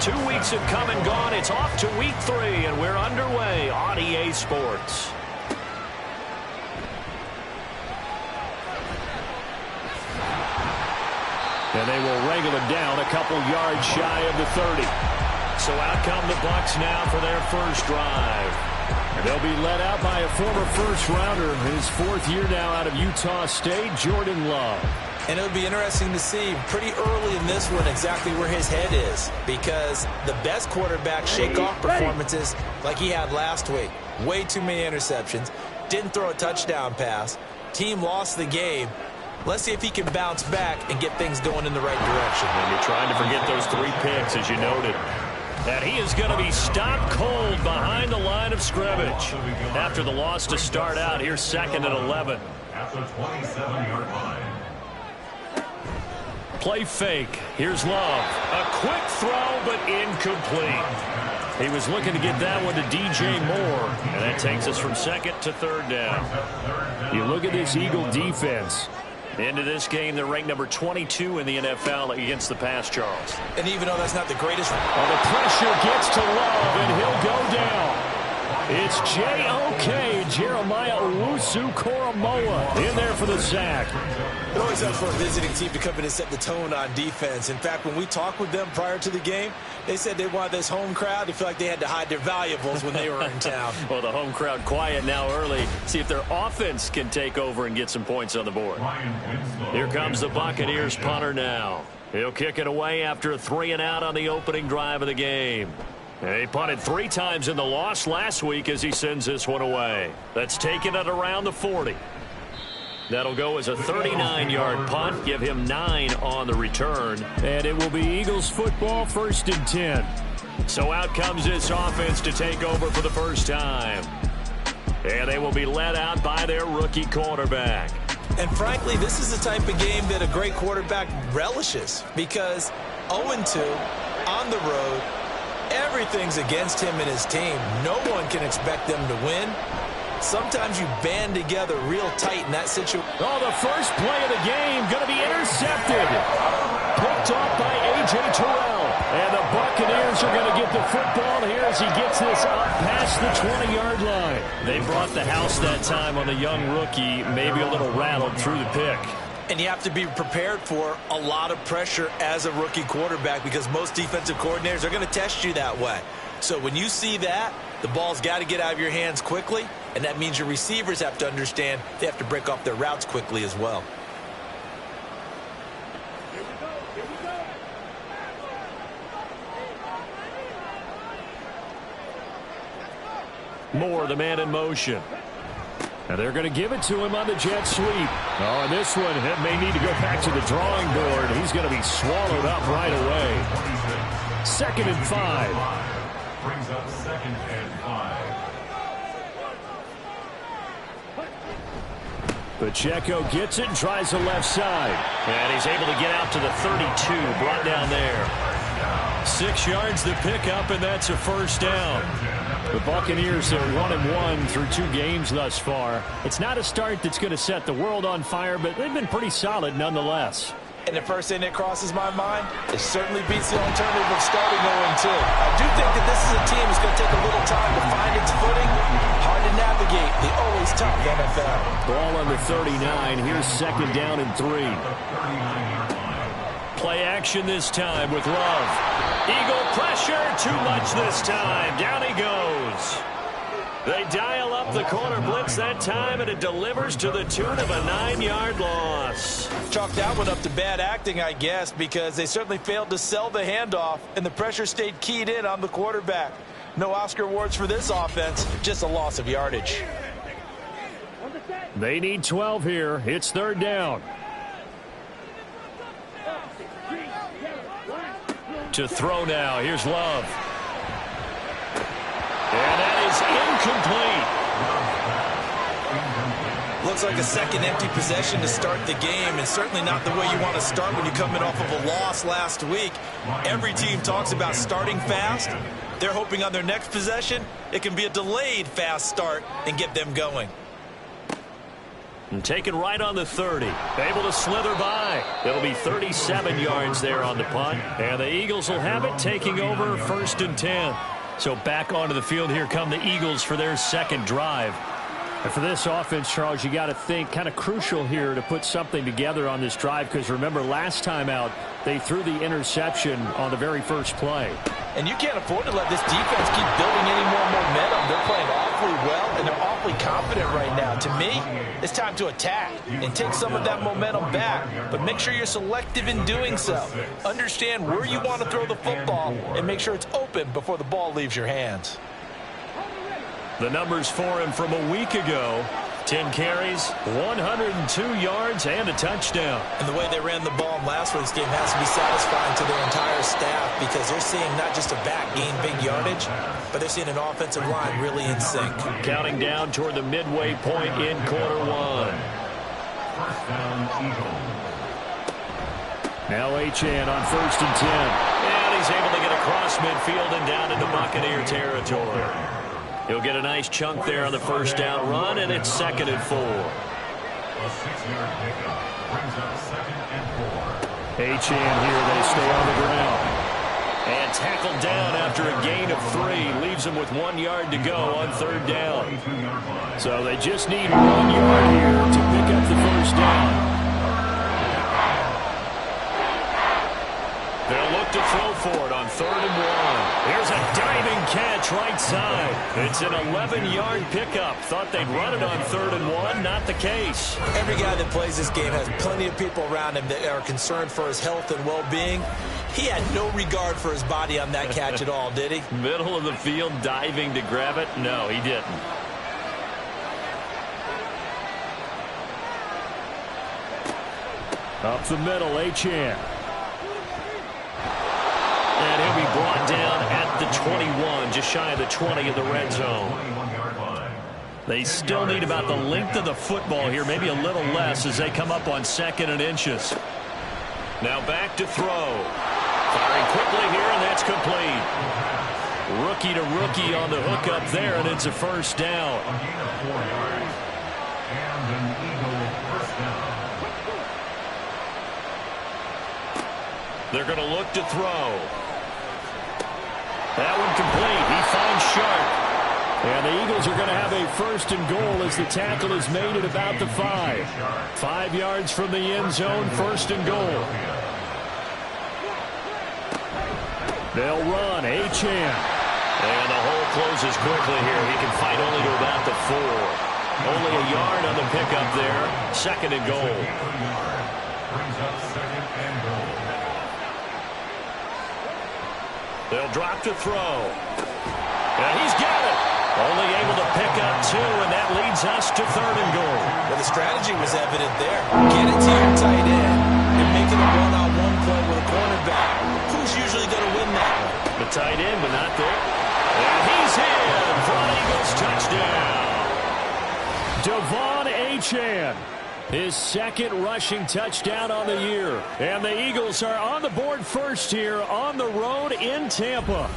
2 weeks have come and gone. It's off to week 3, and we're underway on EA Sports. And they will wrangle it down a couple yards shy of the 30. So out come the Bucs now for their first drive. They'll be led out by a former first-rounder, his 4th year now out of Utah State, Jordan Love. And it'll be interesting to see pretty early in this one exactly where his head is, because the best quarterback shake-off performances like he had last week, way too many interceptions, didn't throw a touchdown pass, team lost the game. Let's see if he can bounce back and get things going in the right direction. And you're trying to forget those 3 picks, as you noted. And he is going to be stopped cold behind the line of scrimmage. After the loss to start out, here's 2nd and 11. At the 27-yard line. Play fake. Here's Love. A quick throw, but incomplete. He was looking to get that one to DJ Moore. And that takes us from 2nd to 3rd down. You look at this Eagle defense. Into this game, they're ranked number 22 in the NFL against the pass, Charles. And even though that's not the greatest... Well, the pressure gets to Love, and he'll go down. It's J.O.K. Jeremiah Owusu-Koramoah in there for the sack. It always helps for a visiting team to come in and set the tone on defense. In fact, when we talked with them prior to the game, they said they wanted this home crowd to feel like they had to hide their valuables when they were in town. Well, the home crowd quiet now early. See if their offense can take over and get some points on the board. Here comes the Buccaneers punter now. He'll kick it away after a 3-and-out on the opening drive of the game. And he punted 3 times in the loss last week as he sends this one away. That's taken at around the 40. That'll go as a 39-yard punt, give him 9 on the return. And it will be Eagles football, 1st and 10. So out comes this offense to take over for the first time. And they will be led out by their rookie quarterback. And frankly, this is the type of game that a great quarterback relishes, because 0-2 on the road, everything's against him and his team. No one can expect them to win. Sometimes you band together real tight in that situation. Oh, the first play of the game going to be intercepted. Picked off by A.J. Terrell. And the Buccaneers are going to get the football here as he gets this up past the 20-yard line. They brought the house that time on the young rookie, maybe a little rattled through the pick. And you have to be prepared for a lot of pressure as a rookie quarterback, because most defensive coordinators are going to test you that way. So when you see that, the ball's got to get out of your hands quickly, and that means your receivers have to understand they have to break off their routes quickly as well. Moore, the man in motion. And they're going to give it to him on the jet sweep. Oh, and this one may need to go back to the drawing board. He's going to be swallowed up right away. 2nd and 5. Brings up 2nd and 5. Pacheco gets it and tries the left side. And he's able to get out to the 32, brought down there. 6 yards to pick up, and that's a first down. The Buccaneers are 1-1 through 2 games thus far. It's not a start that's going to set the world on fire, but they've been pretty solid nonetheless. And the first thing that crosses my mind, it certainly beats the alternative of starting 0-2. I do think that this is a team that's going to take a little time to find its footing. Hard to navigate the always tough NFL. Ball on the 39. Here's 2nd down and 3. Play action this time with Love. Eagle pressure, too much this time. Down he goes. They dial up the corner blitz that time, and it delivers to the tune of a 9-yard loss. Chalk that one up to bad acting, I guess, because they certainly failed to sell the handoff, and the pressure stayed keyed in on the quarterback. No Oscar awards for this offense, just a loss of yardage. They need 12 here. It's 3rd down. To throw now. Here's Love. And that is incomplete. Looks like a second empty possession to start the game, and certainly not the way you want to start when you're coming off of a loss last week. Every team talks about starting fast. They're hoping on their next possession, it can be a delayed fast start and get them going. And taken right on the 30. Able to slither by. It'll be 37 yards there on the punt. And the Eagles will have it, taking over 1st and 10. So back onto the field, here come the Eagles for their second drive. And for this offense, Charles, you got to think kind of crucial here to put something together on this drive, because remember last time out they threw the interception on the very first play. And you can't afford to let this defense keep building any more momentum. They're playing awfully well, and they're awfully confident right now. To me, it's time to attack and take some of that momentum back, but make sure you're selective in doing so. Understand where you want to throw the football and make sure it's open before the ball leaves your hands. The numbers for him from a week ago: 10 carries, 102 yards, and a touchdown. And the way they ran the ball in last week's game has to be satisfying to their entire staff, because they're seeing not just a back gain big yardage, but they're seeing an offensive line really in sync. Counting down toward the midway point in quarter one. Now Achane on 1st and 10. And he's able to get across midfield and down into Buccaneer territory. He'll get a nice chunk there on the first down run, and it's 2nd and 4. A 6-yard pickup brings up 2nd and 4. Achane here, they stay on the ground. And tackled down after a gain of 3. Leaves him with 1 yard to go on 3rd down. So they just need 1 yard here to pick up the first down. They'll look to throw for it on 3rd and 1. Here's a diving catch right side. It's an 11-yard pickup. Thought they'd run it on 3rd and 1. Not the case. Every guy that plays this game has plenty of people around him that are concerned for his health and well-being. He had no regard for his body on that catch at all, did he? Middle of the field, diving to grab it? No, he didn't. Up the middle, Achane. And he'll be brought down at the 21, just shy of the 20 in the red zone. They still need about the length of the football here, maybe a little less, as they come up on 2nd and inches. Now back to throw. Firing quickly here, and that's complete. Rookie to rookie on the hook up there, and it's a first down. A gain of 4 yards. And an Eagle first down. They're going to look to throw. That one complete. He finds Sharp. And the Eagles are going to have a 1st and goal as the tackle is made at about the 5. 5 yards from the end zone, 1st and goal. They'll run. Achane. And the hole closes quickly here. He can fight only to about the 4. Only a yard on the pickup there. 2nd and goal. Brings up 2nd and goal. They'll drop to throw. And he's got it. Only able to pick up 2, and that leads us to 3rd and goal. Well, the strategy was evident there. Get it to your tight end and make it a one-on-one play with a cornerback. Who's usually going to win that one? The tight end, but not there. And he's in for an Eagles touchdown. Devon Achane, his 2nd rushing touchdown on the year. And the Eagles are on the board first here on the road in Tampa.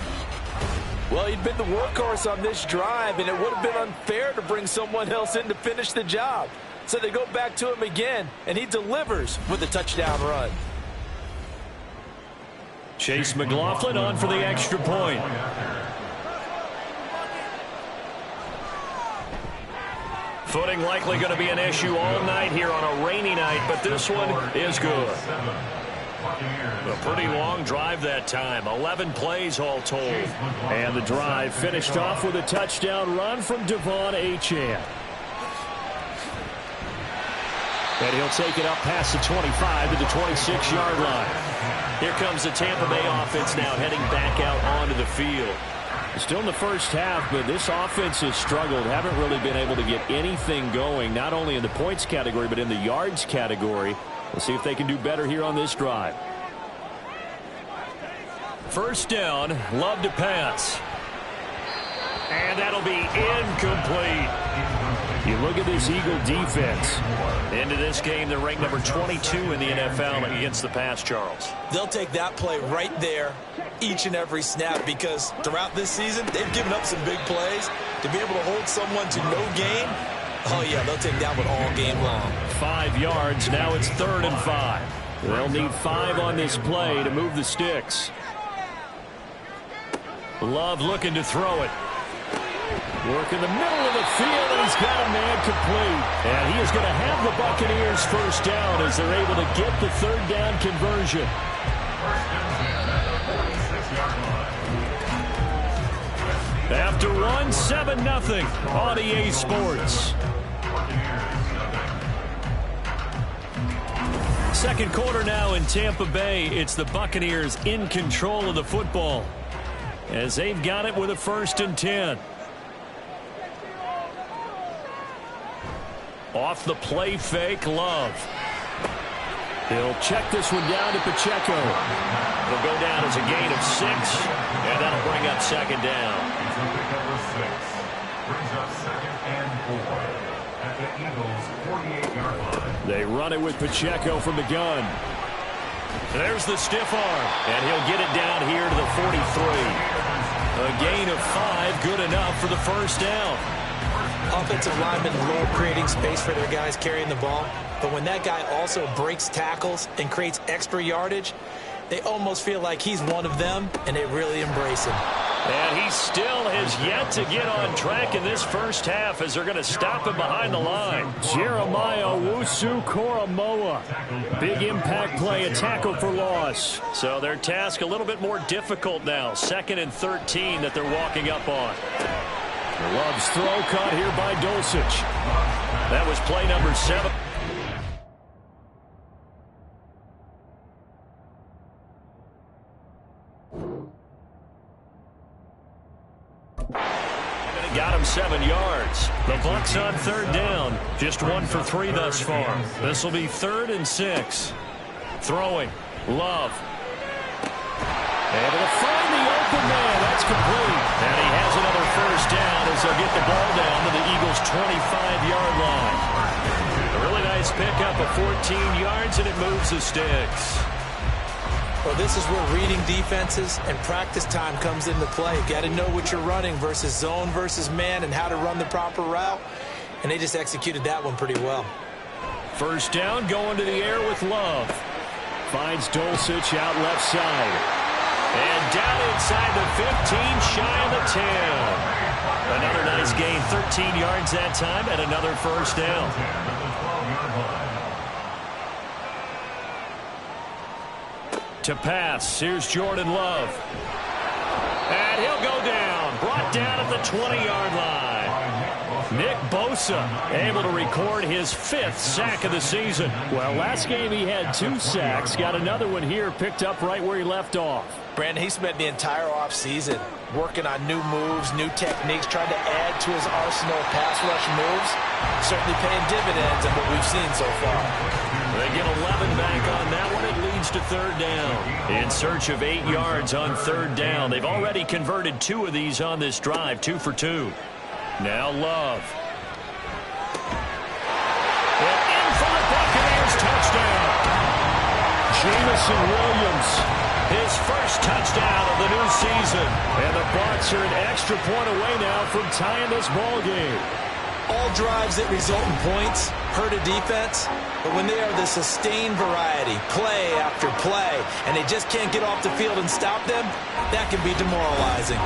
Well, he'd been the workhorse on this drive, and it would have been unfair to bring someone else in to finish the job. So they go back to him again, and he delivers with a touchdown run. Chase McLaughlin on for the extra point. Footing likely going to be an issue all night here on a rainy night, but this one is good. A pretty long drive that time. 11 plays all told. And the drive finished off with a touchdown run from Devon Achane. And he'll take it up past the 25 to the 26-yard line. Here comes the Tampa Bay offense now heading back out onto the field. Still in the first half, but this offense has struggled. Haven't really been able to get anything going, not only in the points category, but in the yards category. We'll see if they can do better here on this drive. First down, Love to pass. And that'll be incomplete. You look at this Eagle defense. Into this game, they're ranked number 22 in the NFL against the pass, Charles. They'll take that play right there each and every snap, because throughout this season, they've given up some big plays. To be able to hold someone to no gain, Oh, yeah, they'll take that one all game long. 5 yards. Now it's 3rd and 5. They'll need 5 on this play to move the sticks. Love looking to throw it. Work in the middle of the field, and he's got a man complete. And he is going to have the Buccaneers first down as they're able to get the 3rd down conversion. After 1, 7-0 on EA Sports. Second quarter now in Tampa Bay. It's the Buccaneers in control of the football as they've got it with a 1st and 10. Off the play fake, Love. He'll check this one down to Pacheco. It'll go down as a gain of 6, and that'll bring up 2nd down. Brings up 2nd and 4 at the Eagles' 48-yard line. They run it with Pacheco from the gun. There's the stiff arm, and he'll get it down here to the 43. A gain of 5, good enough for the 1st down. Offensive linemen love creating space for their guys carrying the ball, but when that guy also breaks tackles and creates extra yardage, they almost feel like he's one of them, and they really embrace him. And he still has yet to get on track in this first half as they're going to stop him behind the line. Jeremiah Owusu-Koramoah. Big impact play, a tackle for loss. So their task a little bit more difficult now. 2nd and 13 that they're walking up on. Love's throw caught here by Dulcich. That was play number 7. Got him 7 yards. The Bucs on 3rd down. Just 1 for 3 thus far. This will be 3rd and 6. Throwing. Love. Able to find the open man. That's complete. And he has another 1st down as they'll get the ball down to the Eagles' 25-yard line. A really nice pickup of 14 yards, and it moves the sticks. Well, this is where reading defenses and practice time comes into play. Got to know what you're running versus zone versus man and how to run the proper route. And they just executed that one pretty well. 1st down, going to the air with Love. Finds Dulcich out left side. And down inside the 15, shy of the 10. Another nice gain, 13 yards that time, and another 1st down. To pass, here's Jordan Love. And he'll go down, brought down at the 20-yard line. Nick Bosa able to record his 5th sack of the season. Well, last game he had 2 sacks, got another one here, picked up right where he left off. Brandon, he spent the entire offseason working on new moves, new techniques, trying to add to his arsenal of pass rush moves. Certainly paying dividends in what we've seen so far. They get 11 back on that one. It leads to 3rd down. In search of 8 yards on 3rd down. They've already converted 2 of these on this drive, 2 for 2. Now Love. And in for the Buccaneers touchdown. Jameson Williams. His 1st touchdown of the new season. And the Bucs are an extra point away now from tying this ball game. All drives that result in points hurt a defense, but when they are the sustained variety, play after play, and they just can't get off the field and stop them, that can be demoralizing.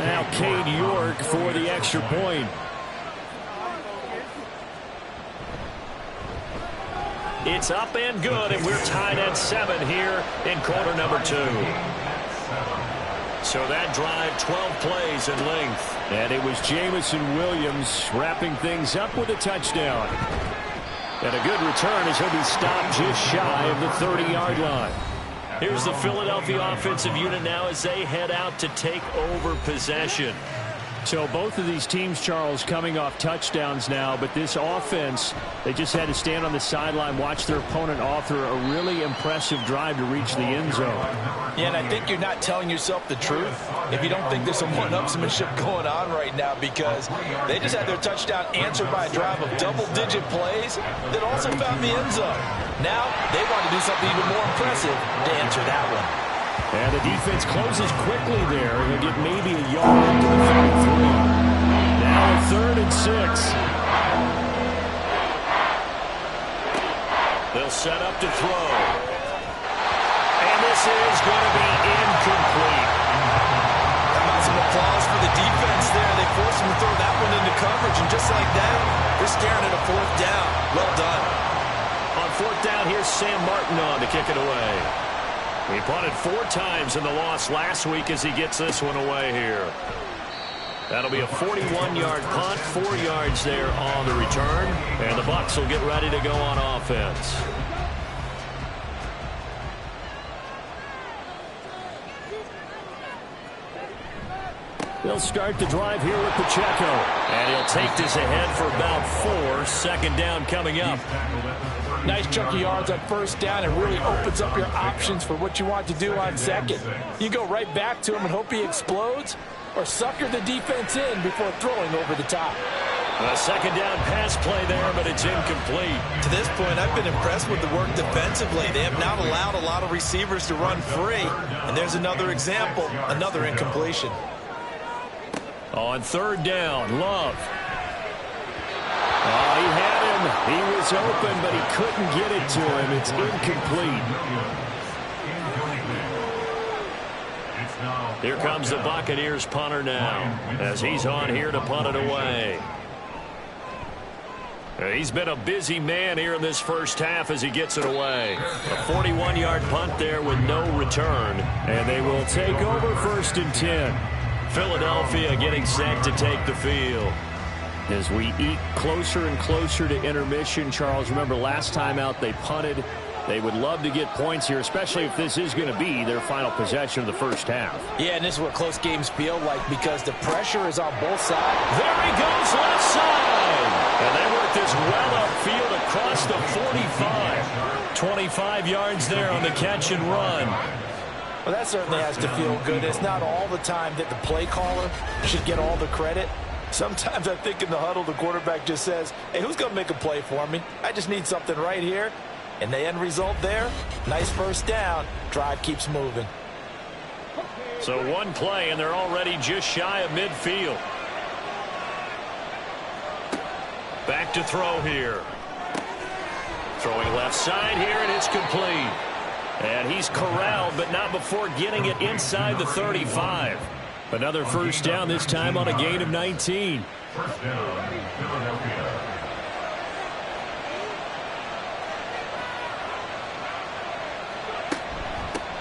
Now Cade York for the extra point. It's up and good, and we're tied at 7 here in quarter number 2. So that drive, 12 plays in length. And it was Jameson Williams wrapping things up with a touchdown. And a good return as he'll be stopped just shy of the 30-yard line. Here's the Philadelphia offensive unit now as they head out to take over possession. So both of these teams, Charles, coming off touchdowns now, but this offense, they just had to stand on the sideline, watch their opponent author a really impressive drive to reach the end zone. Yeah, and I think you're not telling yourself the truth if you don't think there's some one-upsmanship going on right now, because they just had their touchdown answered by a drive of double-digit plays that also found the end zone. Now they want to do something even more impressive to answer that one. And the defense closes quickly there. He'll get maybe a yard to the 33. Now a 3rd set up to throw. And this is going to be incomplete. How about some applause for the defense there? They forced him to throw that one into coverage, and just like that, they're staring at a fourth down. Well done. On fourth down, here's Sam Martin on to kick it away. He punted 4 times in the loss last week as he gets this one away here. That'll be a 41-yard punt, 4 yards there on the return, and the Bucs will get ready to go on offense. They'll start the drive here with Pacheco, and he'll take this ahead for about 4. Second down coming up. Nice chunk of yards on first down. It really opens up your options for what you want to do on second. You go right back to him and hope he explodes, or sucker the defense in before throwing over the top. A second down pass play there, but it's incomplete. To this point, I've been impressed with the work defensively. They have not allowed a lot of receivers to run free. And there's another example, another incompletion. On third down, Love. Oh, he had him. He was open, but he couldn't get it to him. It's incomplete. Here comes the Buccaneers punter now, as he's on here to punt it away. He's been a busy man here in this first half as he gets it away. A 41-yard punt there with no return, and they will take over 1st and 10. Philadelphia getting set to take the field. As we eat closer and closer to intermission, Charles, remember last time out they punted. They would love to get points here, especially if this is going to be their final possession of the first half. Yeah, and this is what close games feel like because the pressure is on both sides. There he goes, left side. And they work this well upfield across the 45. 25 yards there on the catch and run. Well, that certainly has to feel good. It's not all the time that the play caller should get all the credit. Sometimes I think in the huddle, the quarterback just says, hey, who's going to make a play for me? I just need something right here. And the end result there, nice first down. Drive keeps moving. So one play, and they're already just shy of midfield. Back to throw here. Throwing left side here, and it's complete. And he's corralled, but not before getting it inside the 35. Another first down, this time on a gain of 19. First down, Philadelphia.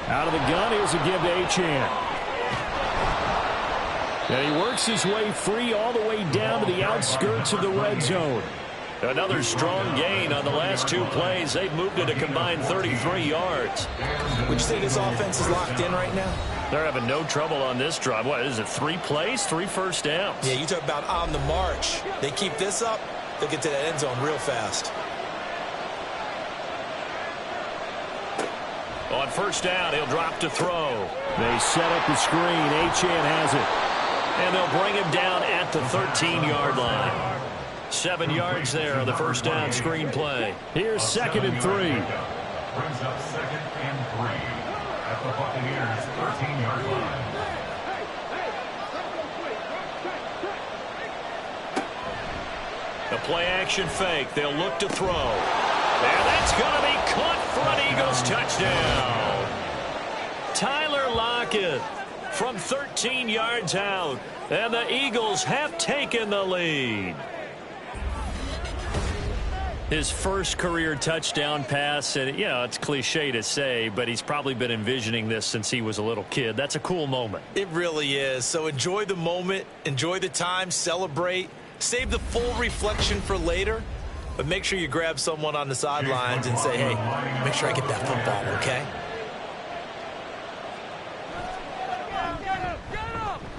Out of the gun, here's a give to Achane. And he works his way free all the way down to the outskirts of the red zone. Another strong gain on the last 2 plays. They've moved it a combined 33 yards. Would you say this offense is locked in right now? They're having no trouble on this drive. What is it, 3 plays, 3 first downs? Yeah, you talk about on the march. They keep this up, they'll get to that end zone real fast. On first down, he'll drop to throw. They set up the screen. Achane has it. And they'll bring him down at the 13-yard line. 7 yards there on the first down screen play. Here's 2nd and 3. Brings up 2nd and 3 at the Buccaneers 13-yard line. The play-action fake. They'll look to throw. And that's going to be caught for an Eagles touchdown. Tyler Lockett from 13 yards out. And the Eagles have taken the lead. His first career touchdown pass, and, you know, it's cliche to say, but he's probably been envisioning this since he was a little kid. That's a cool moment. It really is. So enjoy the moment, enjoy the time, celebrate, save the full reflection for later, but make sure you grab someone on the sidelines and say, hey, make sure I get that football, okay?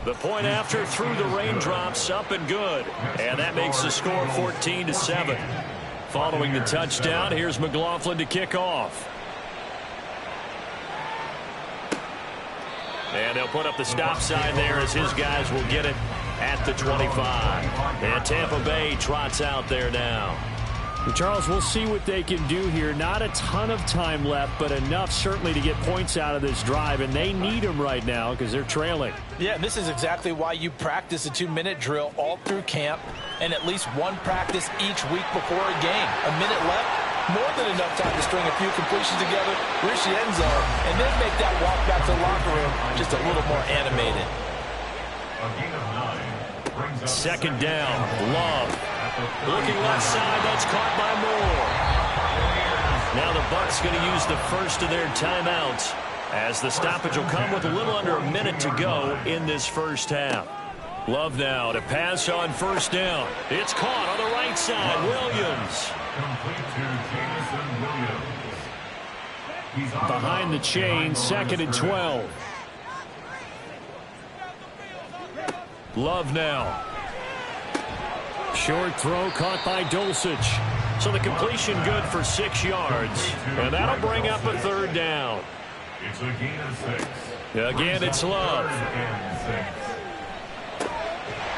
The point after through the raindrops, up and good. And that makes the score 14-7. Following the touchdown, here's McLaughlin to kick off. And they'll put up the stop sign there as his guys will get it at the 25. And Tampa Bay trots out there now. Charles, we'll see what they can do here. Not a ton of time left, but enough certainly to get points out of this drive, and they need them right now because they're trailing. Yeah, and this is exactly why you practice a 2-minute drill all through camp and at least one practice each week before a game. A minute left, more than enough time to string a few completions together, reach the end zone, and then make that walk back to the locker room just a little more animated. Second down, Love. Looking left side, that's caught by Moore. Now the Bucs going to use the first of their timeouts, as the stoppage will come with a little under a minute to go in this first half. Love now to pass on first down. It's caught on the right side. Williams. Behind the chain, 2nd and 12. Love now. Short throw caught by Dulcich. So the completion good for 6 yards. And that'll bring up a third down. It's a gain of 6. Again, it's Love.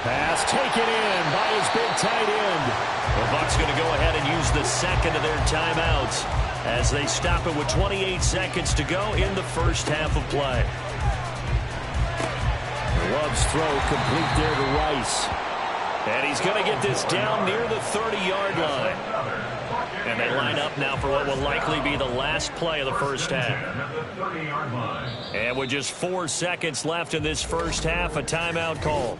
Pass taken in by his big tight end. The Bucs going to go ahead and use the second of their timeouts as they stop it with 28 seconds to go in the first half of play. Love's throw complete there to Rice. And he's going to get this down near the 30-yard line. And they line up now for what will likely be the last play of the first half. And with just 4 seconds left in this first half, a timeout call.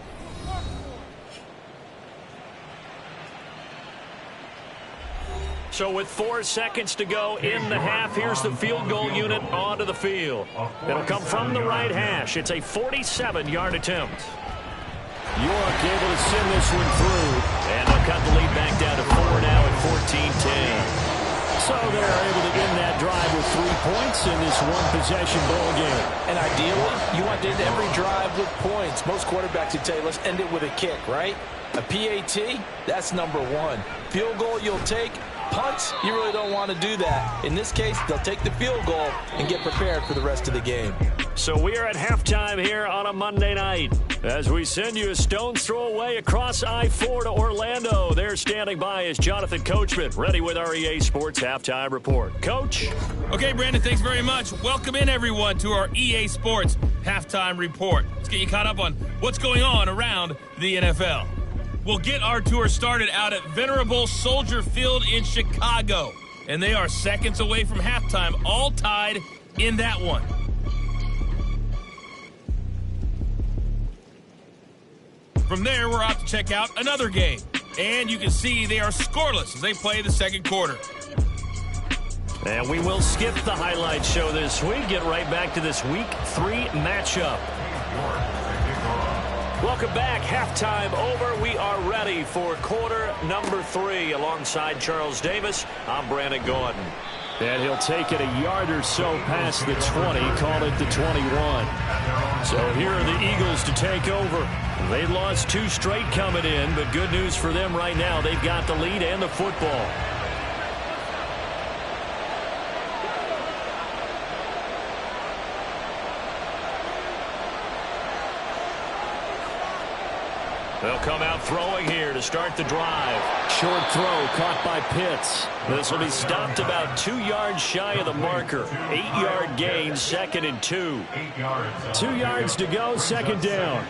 So with 4 seconds to go in the half, here's the field goal unit onto the field. It'll come from the right hash. It's a 47-yard attempt. York able to send this one through. And they'll cut the lead back down to 4 now at 14-10. So they're able to end that drive with 3 points in this one-possession ball game. And ideally, you want to end every drive with points. Most quarterbacks would tell you, let's end it with a kick, right? A PAT, that's number 1. Field goal you'll take. Punts, you really don't want to do that. In this case, they'll take the field goal and get prepared for the rest of the game. So we are at halftime here on a Monday night as we send you a stone's throw away across I-4 to Orlando. There standing by is Jonathan Coachman, ready with our EA Sports Halftime Report. Coach? Okay, Brandon, thanks very much. Welcome in, everyone, to our EA Sports Halftime Report. Let's get you caught up on what's going on around the NFL. We'll get our tour started out at Venerable Soldier Field in Chicago. And they are seconds away from halftime, all tied in that one. From there, we're out to check out another game. And you can see they are scoreless as they play the second quarter. And we will skip the highlight show this week. Get right back to this Week 3 matchup. Welcome back. Halftime over. We are ready for quarter number 3. Alongside Charles Davis, I'm Brandon Gordon. And he'll take it a yard or so past the 20, call it the 21. So here are the Eagles to take over. They lost 2 straight coming in, but good news for them right now. They've got the lead and the football. They'll come out throwing here to start the drive. Short throw caught by Pitts. This will be stopped about 2 yards shy of the marker. 8-yard gain, 2nd and 2. 2 yards to go, second down.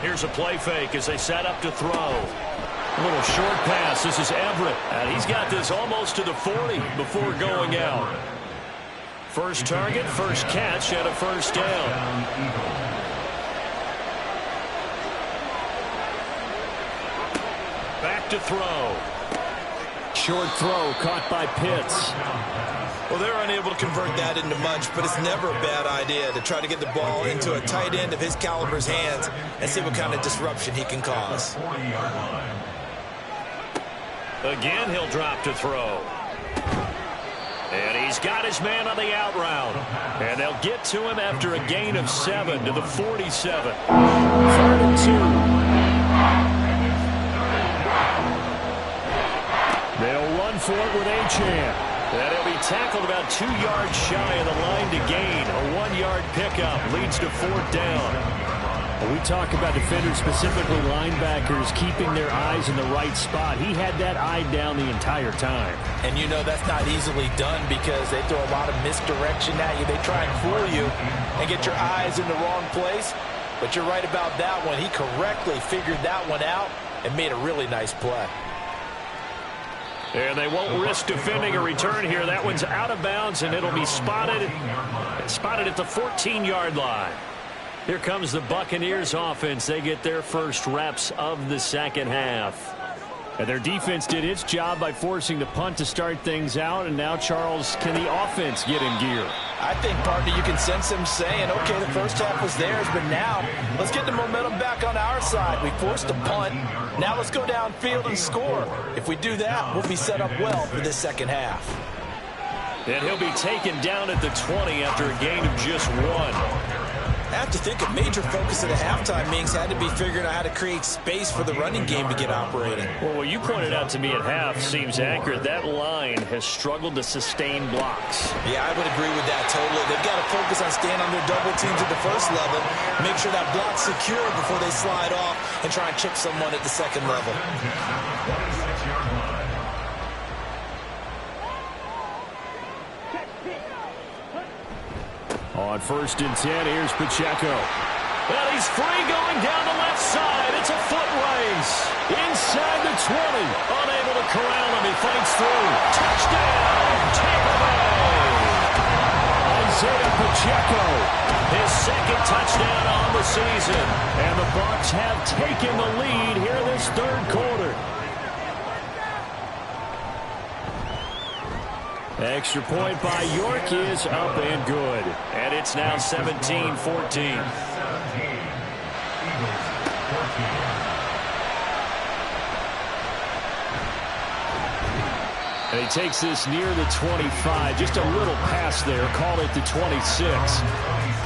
Here's a play fake as they set up to throw. A little short pass. This is Everett. And he's got this almost to the 40 before going out. First target, first catch, and a first down. Back to throw. Short throw caught by Pitts. Well, they're unable to convert that into much, but it's never a bad idea to try to get the ball into a tight end of his caliber's hands and see what kind of disruption he can cause. Again, he'll drop to throw. And he's got his man on the out route. And they'll get to him after a gain of 7 to the 47. 3rd and 2. They'll run for it with Achane. And he'll be tackled about 2 yards shy of the line to gain. A 1-yard pickup leads to 4th down. When we talk about defenders, specifically linebackers, keeping their eyes in the right spot. He had that eye down the entire time. And you know that's not easily done because they throw a lot of misdirection at you. They try and fool you and get your eyes in the wrong place. But you're right about that one. He correctly figured that one out and made a really nice play. And they won't risk defending a return here. That one's out of bounds, and it'll be spotted at the 14-yard line. Here comes the Buccaneers offense. They get their first reps of the second half. And their defense did its job by forcing the punt to start things out. And now, Charles, can the offense get in gear? I think, partner, you can sense him saying, okay, the first half was theirs, but now let's get the momentum back on our side. We forced a punt. Now let's go downfield and score. If we do that, we'll be set up well for this second half. And he'll be taken down at the 20 after a gain of just 1. I have to think a major focus of the halftime meetings had to be figuring out how to create space for the running game to get operating. Well, what you pointed out to me at half seems accurate. That line has struggled to sustain blocks. Yeah, I would agree with that totally. They've got to focus on staying on their double teams at the first level, make sure that block's secure before they slide off and try and chip someone at the second level. On 1st and 10, here's Pacheco. Well, he's free going down the left side. It's a foot race. Inside the 20. Unable to corral him. He fights through. Touchdown, Tampa Bay. Isaiah Pacheco. His second touchdown on the season. And the Bucs have taken the lead here this third quarter. Extra point by York is up and good. And it's now 17-14. And he takes this near the 25. Just a little pass there. Call it the 26.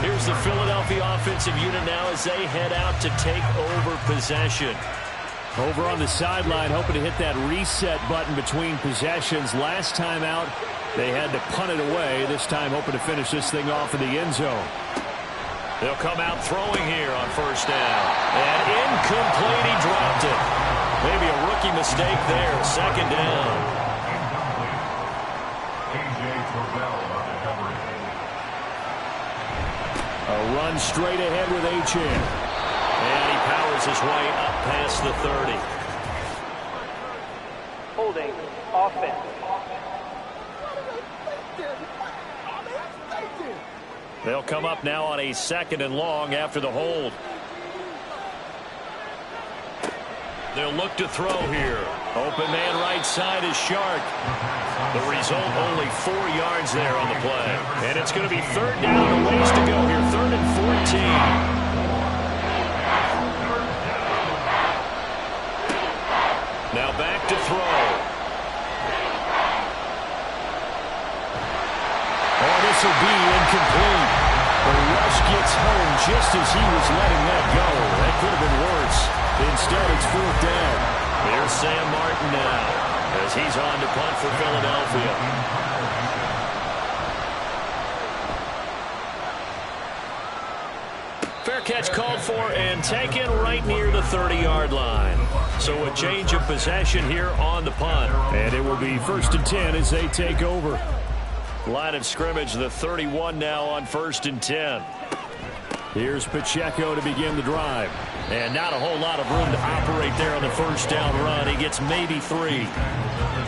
Here's the Philadelphia offensive unit now as they head out to take over possession. Over on the sideline, hoping to hit that reset button between possessions. Last time out, they had to punt it away. This time, hoping to finish this thing off in the end zone. They'll come out throwing here on 1st down. And incomplete, he dropped it. Maybe a rookie mistake there. 2nd down. A run straight ahead with Achane. And he powers his way up past the 30. Holding offense. They'll come up now on a 2nd and long after the hold. They'll look to throw here. Open man right side is Shark. The result, only 4 yards there on the play. And it's going to be 3rd down and a ways to go here. 3rd and 14. Now back to throw. Oh, this will be incomplete. The rush gets home just as he was letting that go. That could have been worse. Instead, it's 4th down. Here's Sam Martin now as he's on to punt for Philadelphia. Fair catch called for and taken right near the 30-yard line. So a change of possession here on the punt. And it will be 1st and 10 as they take over. Line of scrimmage, the 31 now on 1st and 10. Here's Pacheco to begin the drive. And not a whole lot of room to operate there on the 1st down run. He gets maybe 3.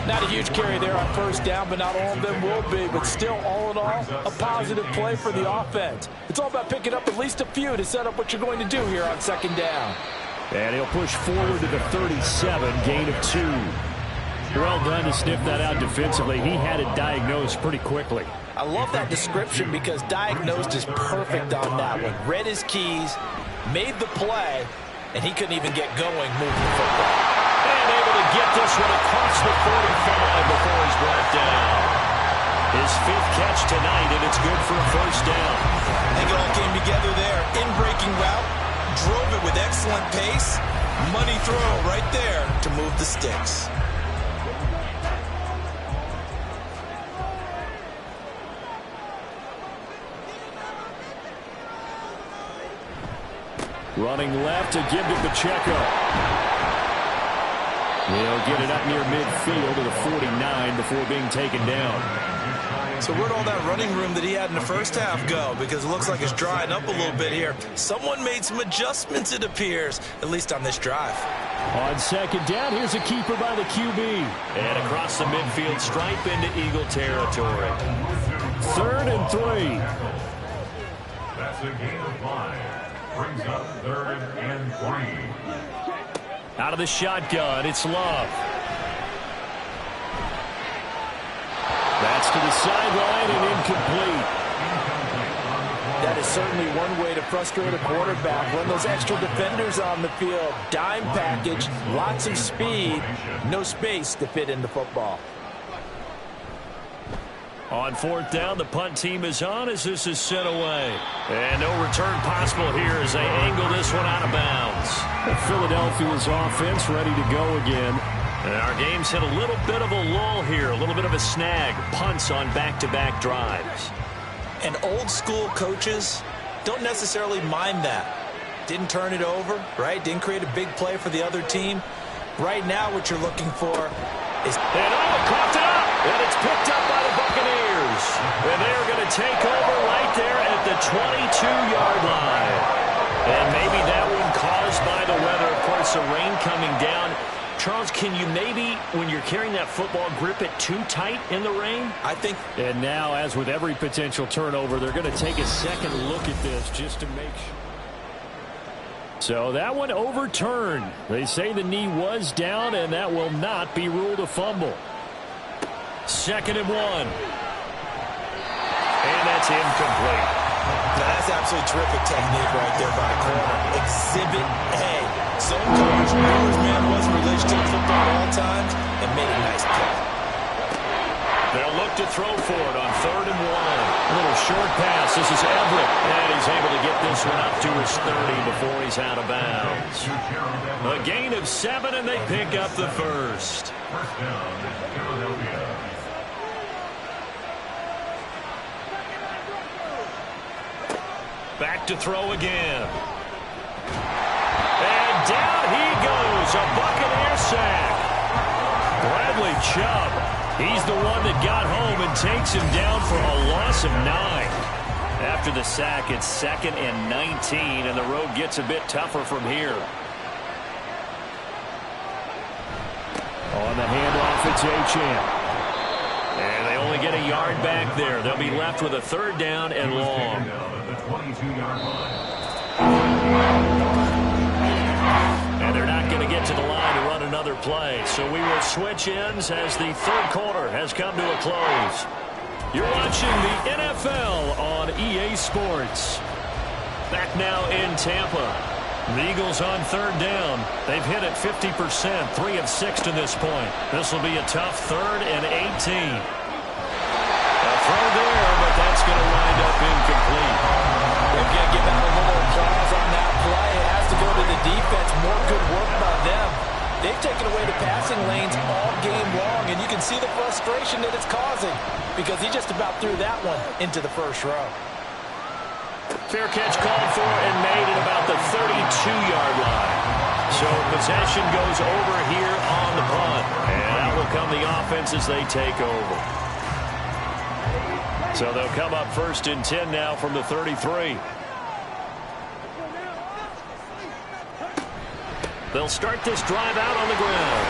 Not a huge carry there on 1st down, but not all of them will be. But still, all in all, a positive play for the offense. It's all about picking up at least a few to set up what you're going to do here on 2nd down. And he'll push forward to the 37, gain of 2. Well done to sniff that out defensively. He had it diagnosed pretty quickly. I love that description because diagnosed is perfect on that one. Read his keys, made the play, and he couldn't even get going moving the football. And able to get this one across the 45 before he's brought down. His 5th catch tonight, and it's good for a 1st down. I think it all came together there. In-breaking route, drove it with excellent pace. Money throw right there to move the sticks. Running left to give to Pacheco. He'll get it up near midfield to the 49 before being taken down. So where'd all that running room that he had in the 1st half go? Because it looks like it's drying up a little bit here. Someone made some adjustments, it appears, at least on this drive. On second down, here's a keeper by the QB. And across the midfield stripe into Eagle territory. 3rd and 3. That's a gain of 5. Brings up 3rd and 3. Out of the shotgun, it's Love. That's to the sideline and incomplete. That is certainly one way to frustrate a quarterback. Run those extra defenders on the field. Dime package, lots of speed, no space to fit in the football. On 4th down, the punt team is on as this is sent away. And no return possible here as they angle this one out of bounds. Philadelphia's offense ready to go again. And our game's hit a little bit of a lull here, a little bit of a snag. Punts on back-to-back drives. And old school coaches don't necessarily mind that. Didn't turn it over, right? Didn't create a big play for the other team. Right now what you're looking for is... And coughed it up! And it's picked up by the Buccaneers. And they're going to take over right there at the 22-yard line. And maybe that one caused by the weather. Of course, the rain coming down. Charles, can you maybe, when you're carrying that football, grip it too tight in the rain? I think. And now, as with every potential turnover, they're going to take a second look at this just to make sure. So that one overturned. They say the knee was down, and that will not be ruled a fumble. 2nd and 1. And that's incomplete. Now that's absolutely terrific technique right there by the corner. Exhibit A. Zone coverage, knew his man was in relation to the football at all times, and made a nice play. They'll look to throw for it on 3rd and 1. A little short pass. This is Everett. And he's able to get this one up to his 30 before he's out of bounds. A gain of 7, and they pick up the first. First down, Philadelphia. Back to throw again. And down he goes. A Buccaneer sack. Bradley Chubb. He's the one that got home and takes him down for a loss of 9. After the sack, it's 2nd and 19, and the road gets a bit tougher from here. On the handoff, it's HM. And they only get a yard back there. They'll be left with a 3rd down and long. And they're not going to get to the line to run another play. So we will switch ends as the 3rd quarter has come to a close. You're watching the NFL on EA Sports. Back now in Tampa. The Eagles on 3rd down. They've hit it 50%, 3 of 6 to this point. This will be a tough 3rd and 18. A throw there, but that's going to wind up incomplete. We're going to give out a little applause on that play. It has to go to the defense. More good work by them. They've taken away the passing lanes all game long, and you can see the frustration that it's causing because he just about threw that one into the first row. Fair catch called for and made at about the 32-yard line. So possession goes over here on the punt. And out will come the offense as they take over. So they'll come up 1st and 10 now from the 33. They'll start this drive out on the ground.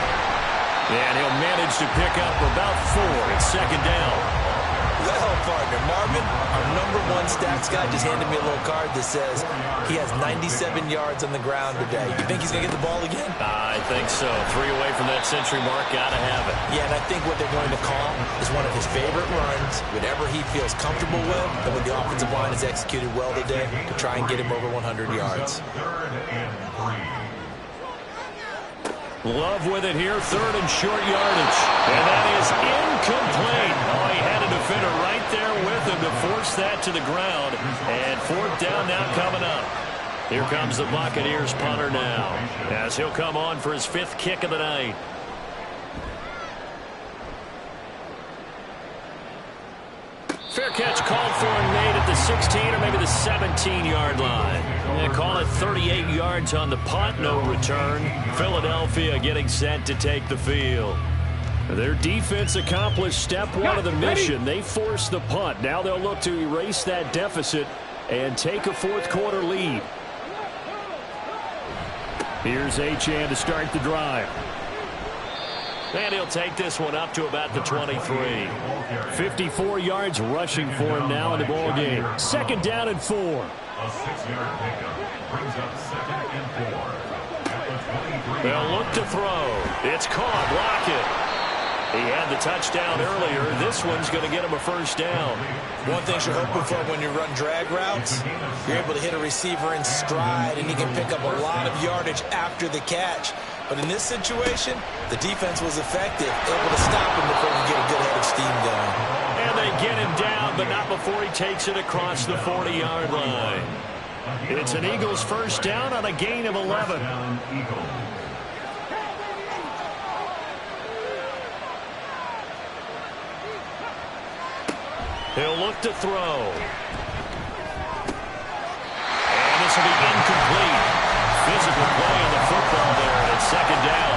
And he'll manage to pick up about 4 at 2nd down. Well, partner, Marvin, our #1 stats guy just handed me a little card that says he has 97 yards on the ground today. You think he's going to get the ball again? I think so. 3 away from that century mark. Got to have it. Yeah, and I think what they're going to call is one of his favorite runs, whatever he feels comfortable with, and when the offensive line is executed well today, to try and get him over 100 yards. 3rd and 3. Love with it here, 3rd and short yardage. And that is incomplete. Oh, he had a defender right there with him to force that to the ground. And 4th down now coming up. Here comes the Buccaneers punter now, as he'll come on for his 5th kick of the night. Fair catch called for and made at the 16 or maybe the 17-yard line. And call it 38 yards on the punt, no return. Philadelphia getting set to take the field. Their defense accomplished step 1 of the mission. They forced the punt. Now they'll look to erase that deficit and take a 4th quarter lead. Here's Achane to start the drive. And he'll take this one up to about the 23. 54 yards rushing for him now in the ball game. Second down and 4. A 6-yard pickup brings up 2nd and 4. At the 23. They'll look to throw. It's caught. Lockett. He had the touchdown earlier. This one's going to get him a first down. One thing you're hoping for when you run drag routes, you're able to hit a receiver in stride, and he can pick up a lot of yardage after the catch. But in this situation, the defense was effective, able to stop him before he could get a good head of steam going. And they get him down, but not before he takes it across the 40-yard line. It's an Eagles first down on a gain of 11. He'll look to throw. And this will be incomplete. Physical play on the football there, and it's second down.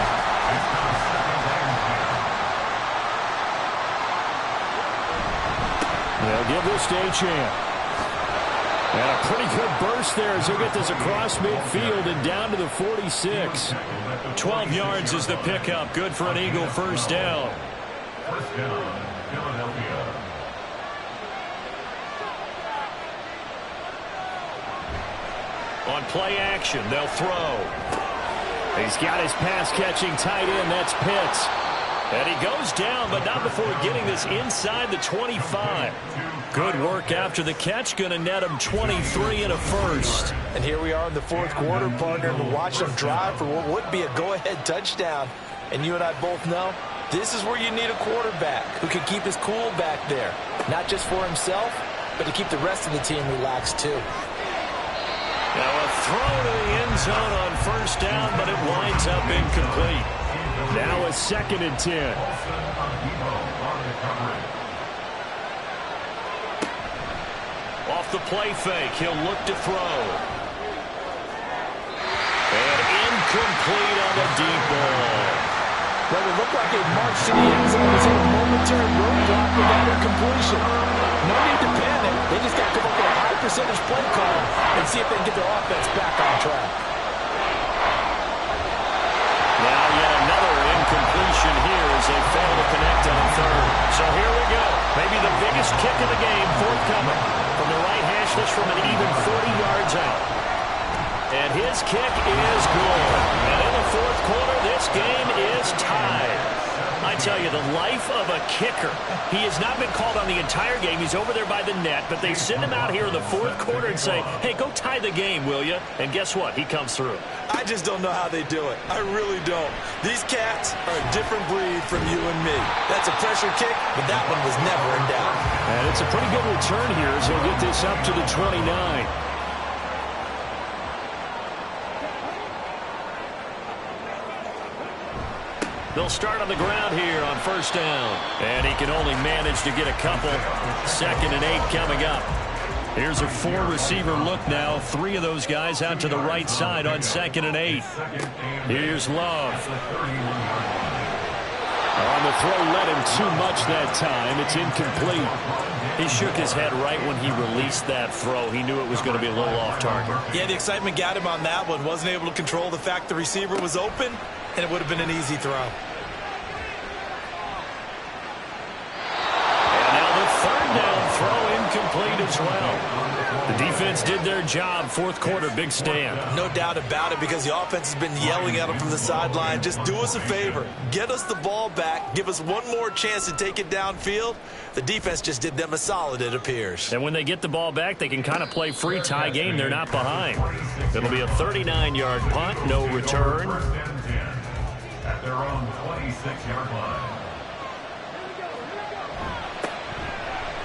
They'll give this to Achane. And a pretty good burst there as he'll get this across midfield and down to the 46. 12 yards is the pickup. Good for an Eagle first down. First down, Philadelphia. On play action, they'll throw. He's got his pass-catching tight end. That's Pitts. And he goes down, but not before getting this inside the 25. Good work after the catch. Going to net him 23 and a first. And here we are in the fourth quarter, partner, and watch them drive for what would be a go-ahead touchdown. And you and I both know this is where you need a quarterback who can keep his cool back there. Not just for himself, but to keep the rest of the team relaxed, too. Now a throw to the end zone on first down, but it winds up incomplete. Now a 2nd and 10. Off the play fake, he'll look to throw. And incomplete on the deep ball. Well, it looked like it marched to the end zone. It's a momentary roadblock without incompletion. No need to panic. They just got to come up with a high percentage play call and see if they can get their offense back on track. Now yet another incompletion here as they fail to connect on third. So here we go. Maybe the biggest kick of the game forthcoming from the right hash list from an even 40 yards out. And his kick is good. And in the fourth quarter, this game is tied. I tell you, the life of a kicker. He has not been called on the entire game. He's over there by the net, but they send him out here in the fourth quarter and say, hey, go tie the game, will you? And guess what? He comes through. I just don't know how they do it. I really don't. These cats are a different breed from you and me. That's a pressure kick, but that one was never in doubt. And it's a pretty good return here as he'll get this up to the 29. They'll start on the ground here on first down. And he can only manage to get a couple. 2nd and 8 coming up. Here's a 4-receiver look now. 3 of those guys out to the right side on 2nd and 8. Here's Love. On the throw, led him too much that time. It's incomplete. He shook his head right when he released that throw. He knew it was going to be a little off target. Yeah, the excitement got him on that one. Wasn't able to control the fact the receiver was open, and it would have been an easy throw. And now the 3rd down throw incomplete as well. The defense did their job. Fourth quarter, big stand. No doubt about it, because the offense has been yelling at him from the sideline. Just do us a favor. Get us the ball back. Give us one more chance to take it downfield. The defense just did them a solid, it appears. And when they get the ball back, they can kind of play free tie game. They're not behind. It'll be a 39-yard punt, no return. At their own 26-yard line.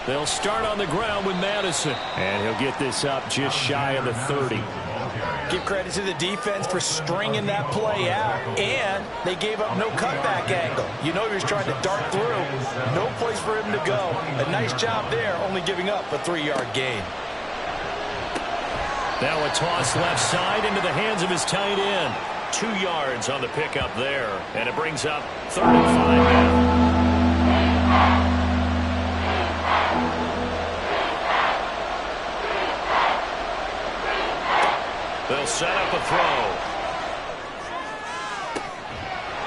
They'll start on the ground with Madison. And he'll get this up just shy of the 30. Give credit to the defense for stringing that play out. And they gave up no cutback angle. You know he was trying to dart through. No place for him to go. A nice job there, only giving up a 3-yard gain. Now a toss left side into the hands of his tight end. 2 yards on the pickup there. And it brings up 35 now. They'll set up a throw.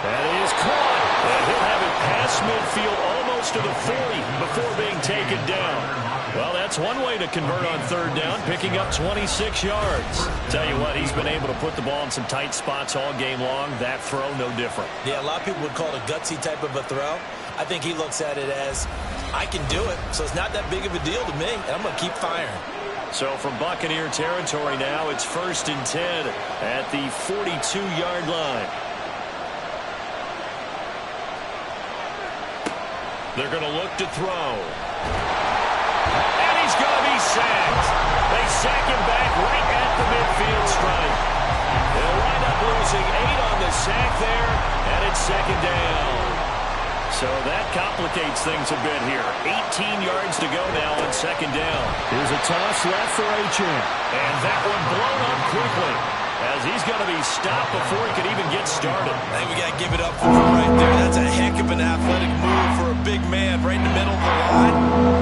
That is caught. And he'll have it past midfield almost to the 40 before being taken down. Well, that's one way to convert on third down, picking up 26 yards. Tell you what, he's been able to put the ball in some tight spots all game long. That throw, no different. Yeah, a lot of people would call it a gutsy type of a throw. I think he looks at it as, I can do it, so it's not that big of a deal to me, and I'm going to keep firing. So from Buccaneer territory now, it's 1st and 10 at the 42-yard line. They're going to look to throw. And he's going to be sacked. They sack him back right at the midfield stripe. They'll wind up losing 8 on the sack there, and it's 2nd down. So that complicates things a bit here. 18 yards to go now on 2nd down. Here's a toss left for Achane. And that one blown up quickly, as he's going to be stopped before he could even get started. I think we got to give it up for him right there. That's a heck of an athletic move for a big man right in the middle of the line.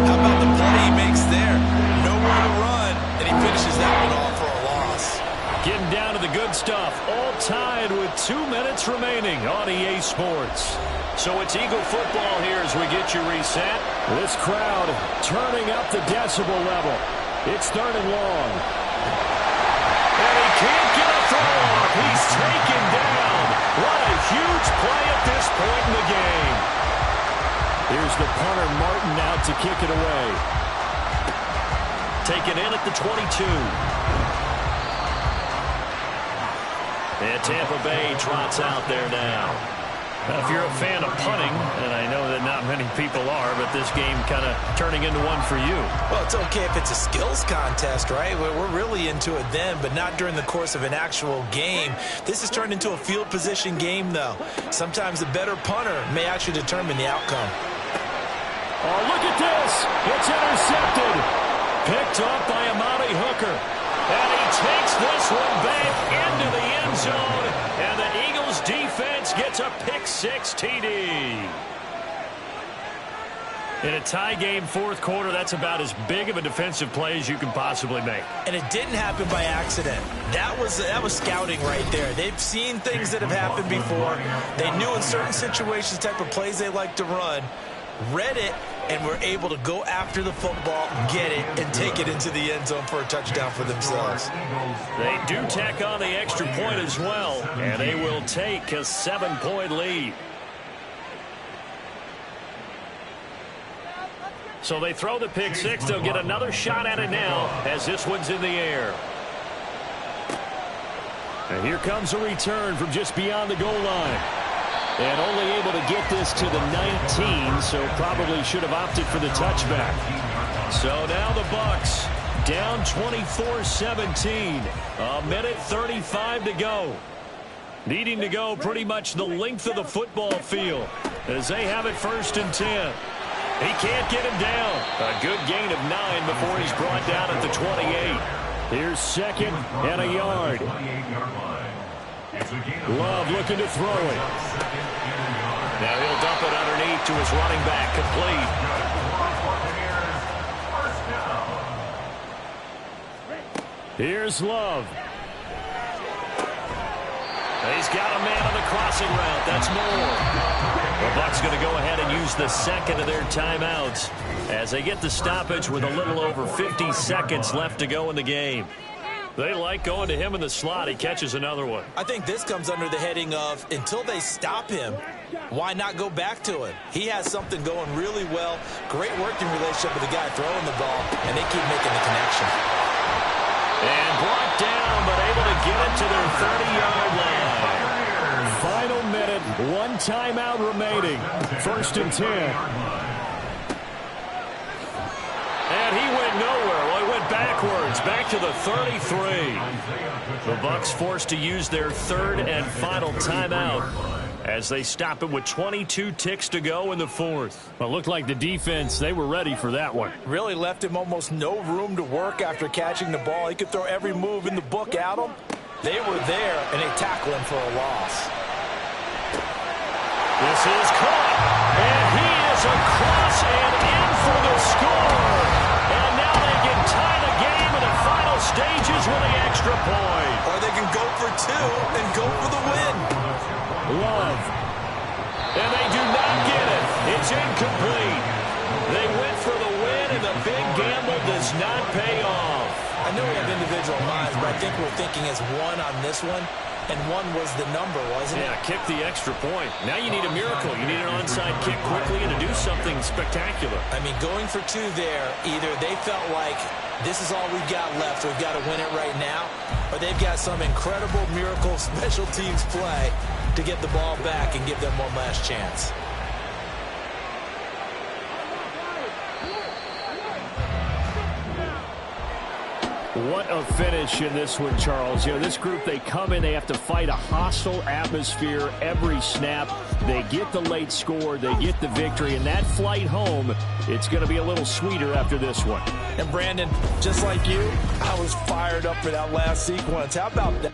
How about the play he makes there? Nowhere to run, and he finishes that one off for a loss. Getting down to the good stuff. All tied with 2 minutes remaining on EA Sports. So it's Eagle football here as we get you reset. This crowd turning up the decibel level. It's 3rd and long. And he can't get a throw off. He's taken down. What a huge play at this point in the game. Here's the punter Martin out to kick it away. Taken in at the 22. And Tampa Bay trots out there now. Now, if you're a fan of punting, and I know that not many people are, but this game kind of turning into one for you. Well, it's okay if it's a skills contest, right? We're really into it then, but not during the course of an actual game. This has turned into a field position game, though. Sometimes the better punter may actually determine the outcome. Oh, look at this. It's intercepted. Picked up by Amani Hooker. And he takes this one back into the end zone. And the Eagles defense gets a pick-6 TD. In a tie game, 4th quarter, that's about as big of a defensive play as you can possibly make. And it didn't happen by accident. That was scouting right there. They've seen things that have happened before. They knew in certain situations type of plays they like to run, read it, and were able to go after the football, get it, and take it into the end zone for a touchdown for themselves. They do tack on the extra point as well, and they will take a 7-point lead. So they throw the pick-6. They'll get another shot at it now as this one's in the air. And here comes a return from just beyond the goal line. And only able to get this to the 19, so probably should have opted for the touchback. So now the Bucs down 24-17. A minute 35 to go. Needing to go pretty much the length of the football field as they have it 1st and 10. He can't get him down. A good gain of 9 before he's brought down at the 28. Here's 2nd and a yard. Love looking to throw it. Now he'll dump it underneath to his running back, complete. Here's Love. He's got a man on the crossing route. That's more. The Bucs going to go ahead and use the 2nd of their timeouts as they get the stoppage with a little over 50 seconds left to go in the game. They like going to him in the slot. He catches another one. I think this comes under the heading of until they stop him, why not go back to him? He has something going really well. Great working relationship with the guy throwing the ball, and they keep making the connection. And brought down, but able to get it to their 30-yard line. Final minute, 1 timeout remaining. 1st and 10. And he went nowhere. Well, he went backwards, back to the 33. The Bucs forced to use their 3rd and final timeout as they stop it with 22 ticks to go in the 4th. Well, it looked like the defense, they were ready for that one. Really left him almost no room to work after catching the ball. He could throw every move in the book at him. They were there, and they tackled him for a loss. This is caught, and he is across and in for the score. And now they can tie the game in the final stages with the extra point. Or they can go for 2 and go for the win. Love And they do not get it. It's incomplete. They went for the win, and the big gamble does not pay off. I know we have individual minds, but I think we're thinking as one on this one, and one was the number, wasn't it? Yeah, kick the extra point. Now you need a miracle. You need an onside kick quickly and to do something spectacular. I mean, going for two there, either they felt like this is all we've got left, we've got to win it right now, or they've got some incredible miracle special teams play to get the ball back and give them one last chance. What a finish in this one, Charles. You know, this group, they come in, they have to fight a hostile atmosphere every snap. They get the late score, they get the victory, and that flight home, it's going to be a little sweeter after this one. And Brandon, just like you, I was fired up for that last sequence. How about that?